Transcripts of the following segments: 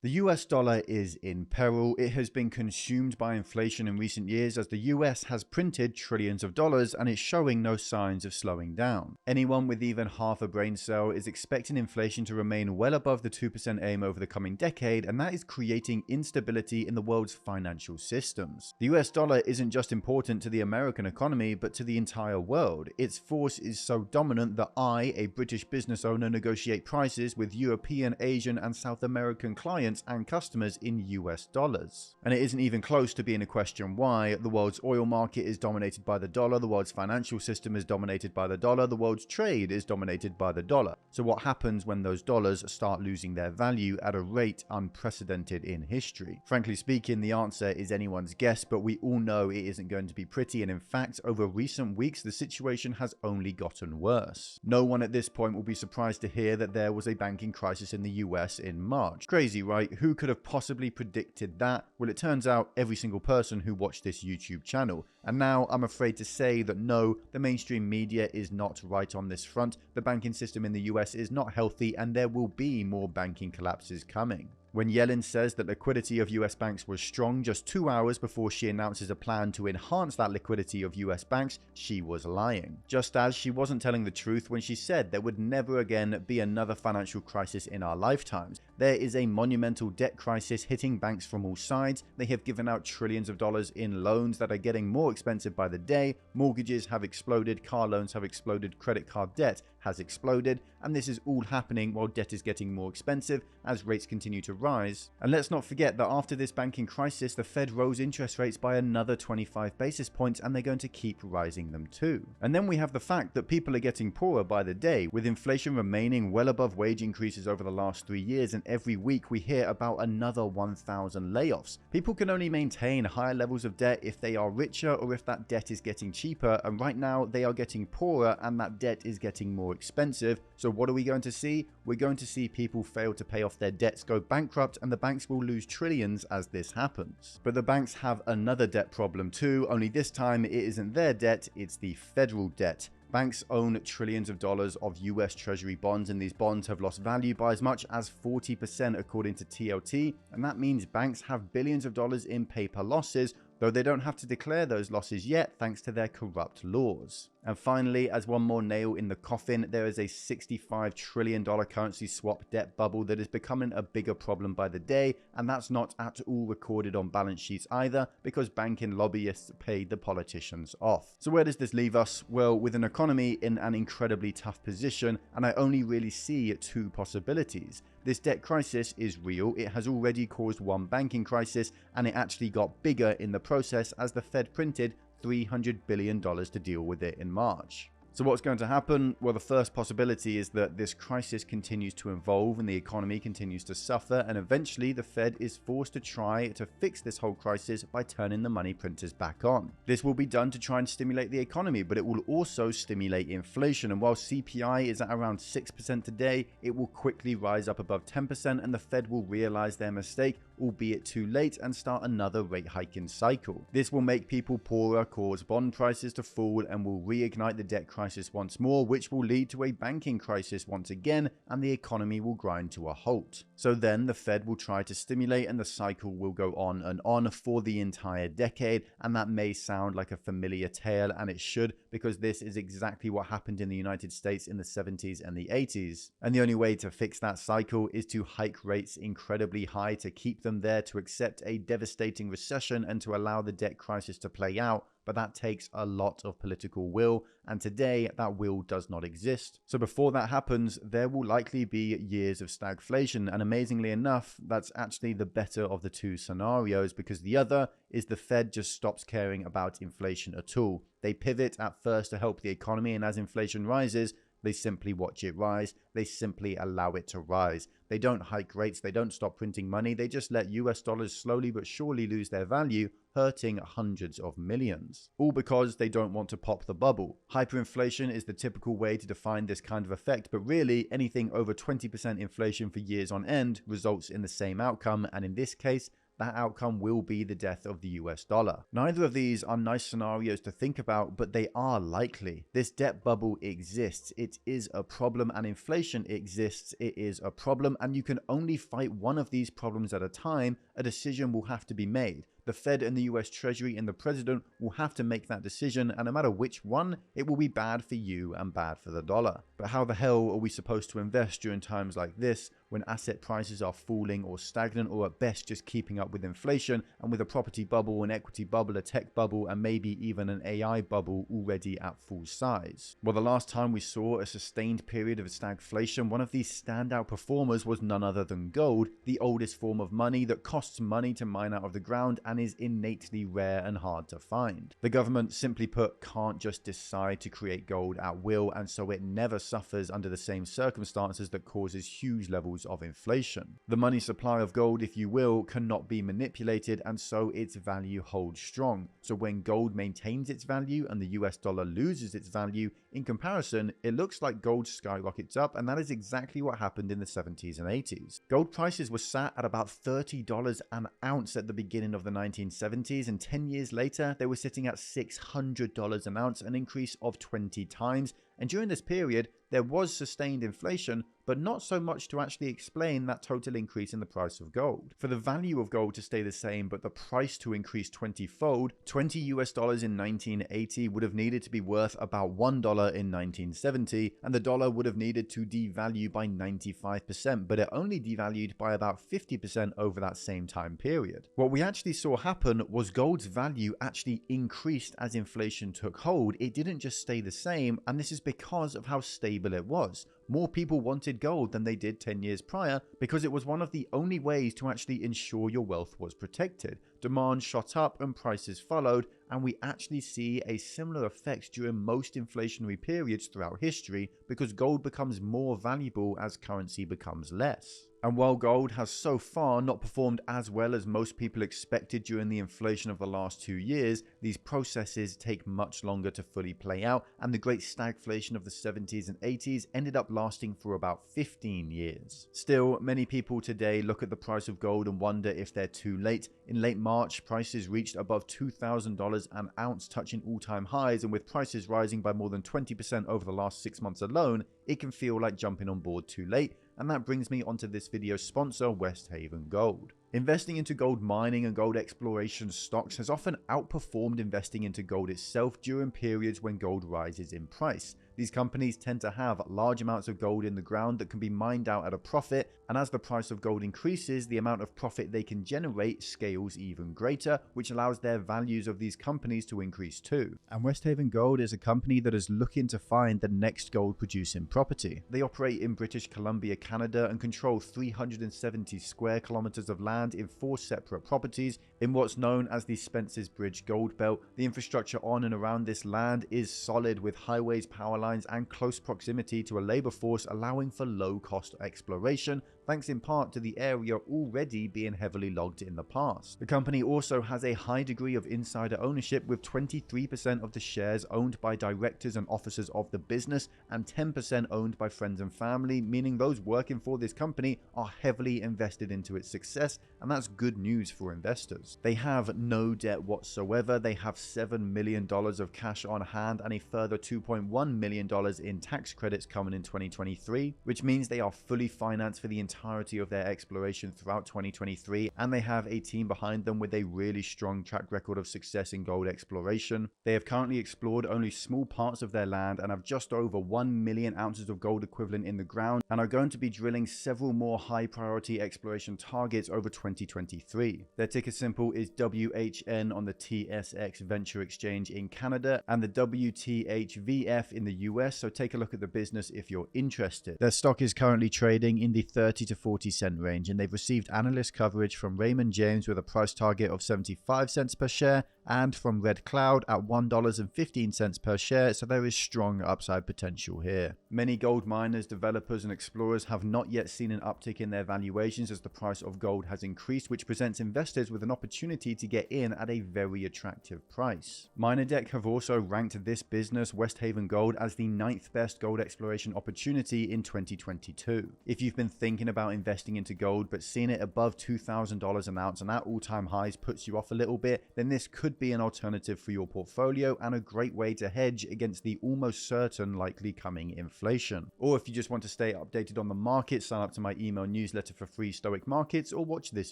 The US dollar is in peril. It has been consumed by inflation in recent years as the US has printed trillions of dollars and is showing no signs of slowing down. Anyone with even half a brain cell is expecting inflation to remain well above the 2% aim over the coming decade, and that is creating instability in the world's financial systems. The US dollar isn't just important to the American economy, but to the entire world. Its force is so dominant that I, a British business owner, negotiate prices with European, Asian, and South American clients and customers in US dollars. And it isn't even close to being a question why. The world's oil market is dominated by the dollar, the world's financial system is dominated by the dollar, the world's trade is dominated by the dollar. So what happens when those dollars start losing their value at a rate unprecedented in history? Frankly speaking, the answer is anyone's guess, but we all know it isn't going to be pretty, and in fact, over recent weeks, the situation has only gotten worse. No one at this point will be surprised to hear that there was a banking crisis in the US in March. Crazy, right? Who could have possibly predicted that? Well, it turns out every single person who watched this YouTube channel. And now I'm afraid to say that no, the mainstream media is not right on this front. The banking system in the US is not healthy, and there will be more banking collapses coming. When Yellen says that liquidity of US banks was strong just 2 hours before she announces a plan to enhance that liquidity of US banks, she was lying. Just as she wasn't telling the truth when she said there would never again be another financial crisis in our lifetimes. There is a monumental debt crisis hitting banks from all sides. They have given out trillions of dollars in loans that are getting more expensive by the day. Mortgages have exploded, car loans have exploded, credit card debt has exploded, and this is all happening while debt is getting more expensive as rates continue to rise. And let's not forget that after this banking crisis, the Fed rose interest rates by another 25 basis points, and they're going to keep rising them too. And then we have the fact that people are getting poorer by the day, with inflation remaining well above wage increases over the last 3 years, and every week we hear about another 1,000 layoffs. People can only maintain higher levels of debt if they are richer or if that debt is getting cheaper, and right now they are getting poorer and that debt is getting more expensive. So what are we going to see? We're going to see people fail to pay off their debts, go bankrupt, and the banks will lose trillions as this happens. But the banks have another debt problem too, only this time it isn't their debt, it's the federal debt. Banks own trillions of dollars of US Treasury bonds, and these bonds have lost value by as much as 40% according to TLT, and that means banks have billions of dollars in paper losses, though they don't have to declare those losses yet thanks to their corrupt laws. And finally, as one more nail in the coffin, there is a $65 trillion currency swap debt bubble that is becoming a bigger problem by the day, and that's not at all recorded on balance sheets either, because banking lobbyists paid the politicians off. So where does this leave us? Well, with an economy in an incredibly tough position, and I only really see two possibilities. This debt crisis is real, it has already caused one banking crisis, and it actually got bigger in the process as the Fed printed $300 billion to deal with it in March. So what's going to happen? Well, the first possibility is that this crisis continues to evolve and the economy continues to suffer, and eventually the Fed is forced to try to fix this whole crisis by turning the money printers back on. This will be done to try and stimulate the economy, but it will also stimulate inflation, and while CPI is at around 6% today, it will quickly rise up above 10%, and the Fed will realize their mistake, albeit too late, and start another rate hiking cycle. This will make people poorer, cause bond prices to fall, and will reignite the debt crisis once more, which will lead to a banking crisis once again, and the economy will grind to a halt. So then the Fed will try to stimulate, and the cycle will go on and on for the entire decade, and that may sound like a familiar tale, and it should, because this is exactly what happened in the United States in the 70s and the 80s. And the only way to fix that cycle is to hike rates incredibly high to keep them there, to accept a devastating recession, and to allow the debt crisis to play out. But that takes a lot of political will, and today that will does not exist. So before that happens, there will likely be years of stagflation, and amazingly enough, that's actually the better of the two scenarios, because the other is the Fed just stops caring about inflation at all. They pivot at first to help the economy, and as inflation rises, they simply watch it rise. They simply allow it to rise. They don't hike rates. They don't stop printing money. They just let US dollars slowly but surely lose their value, hurting hundreds of millions. All because they don't want to pop the bubble. Hyperinflation is the typical way to define this kind of effect, but really anything over 20% inflation for years on end results in the same outcome, and in this case, that outcome will be the death of the US dollar. Neither of these are nice scenarios to think about, but they are likely. This debt bubble exists. It is a problem, and inflation exists. It is a problem, and you can only fight one of these problems at a time. A decision will have to be made. The Fed and the US Treasury and the President will have to make that decision, and no matter which one, it will be bad for you and bad for the dollar. But how the hell are we supposed to invest during times like this, when asset prices are falling or stagnant, or at best just keeping up with inflation, and with a property bubble, an equity bubble, a tech bubble, and maybe even an AI bubble already at full size? Well, the last time we saw a sustained period of stagflation, one of these standout performers was none other than gold, the oldest form of money that costs money to mine out of the ground and is innately rare and hard to find. The government, simply put, can't just decide to create gold at will, and so it never suffers under the same circumstances that causes huge levels of inflation. The money supply of gold, if you will, cannot be manipulated, and so its value holds strong. So when gold maintains its value and the US dollar loses its value, in comparison, it looks like gold skyrockets up, and that is exactly what happened in the 70s and 80s. Gold prices were sat at about $30 an ounce at the beginning of the 1970s, and 10 years later, they were sitting at $600 an ounce, an increase of 20 times. And during this period, there was sustained inflation, but not so much to actually explain that total increase in the price of gold. For the value of gold to stay the same, but the price to increase 20-fold, $20 in 1980 would have needed to be worth about $1 in 1970, and the dollar would have needed to devalue by 95%, but it only devalued by about 50% over that same time period. What we actually saw happen was gold's value actually increased as inflation took hold. It didn't just stay the same, and this is because of how stable it was. More people wanted gold than they did 10 years prior because it was one of the only ways to actually ensure your wealth was protected. Demand shot up and prices followed, and we actually see a similar effect during most inflationary periods throughout history because gold becomes more valuable as currency becomes less. And while gold has so far not performed as well as most people expected during the inflation of the last 2 years, these processes take much longer to fully play out, and the great stagflation of the 70s and 80s ended up lasting for about 15 years. Still, many people today look at the price of gold and wonder if they're too late. In late March, prices reached above $2,000 an ounce, touching all-time highs, and with prices rising by more than 20% over the last 6 months alone, it can feel like jumping on board too late. And that brings me onto this video's sponsor, West Haven Gold. Investing into gold mining and gold exploration stocks has often outperformed investing into gold itself during periods when gold rises in price. These companies tend to have large amounts of gold in the ground that can be mined out at a profit, and as the price of gold increases, the amount of profit they can generate scales even greater, which allows their values of these companies to increase too. And West Haven Gold is a company that is looking to find the next gold producing property. They operate in British Columbia, Canada, and control 370 square kilometers of land in 4 separate properties in what's known as the Spencer's Bridge Gold Belt. The infrastructure on and around this land is solid, with highways, power lines, and close proximity to a labor force, allowing for low-cost exploration, thanks in part to the area already being heavily logged in the past. The company also has a high degree of insider ownership, with 23% of the shares owned by directors and officers of the business and 10% owned by friends and family, meaning those working for this company are heavily invested into its success, and that's good news for investors. They have no debt whatsoever. They have $7 million of cash on hand and a further $2.1 million in tax credits coming in 2023, which means they are fully financed for the entirety of their exploration throughout 2023, and they have a team behind them with a really strong track record of success in gold exploration. They have currently explored only small parts of their land and have just over 1 million ounces of gold equivalent in the ground, and are going to be drilling several more high priority exploration targets over 2023. Their ticker symbol is WHN on the TSX Venture Exchange in Canada and the WTHVF in the US, so take a look at the business if you're interested. Their stock is currently trading in the 30 to 40 cent range, and they've received analyst coverage from Raymond James with a price target of 75 cents per share and from Red Cloud at $1.15 per share, so there is strong upside potential here. Many gold miners, developers, and explorers have not yet seen an uptick in their valuations as the price of gold has increased, which presents investors with an opportunity to get in at a very attractive price. MinerDeck have also ranked this business, West Haven Gold, as the 9th best gold exploration opportunity in 2022. If you've been thinking about investing into gold but seeing it above $2,000 an ounce and at all-time highs puts you off a little bit, then this could be an alternative for your portfolio and a great way to hedge against the almost certain likely coming inflation. Or if you just want to stay updated on the market, sign up to my email newsletter for free Stoic markets or watch this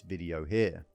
video here.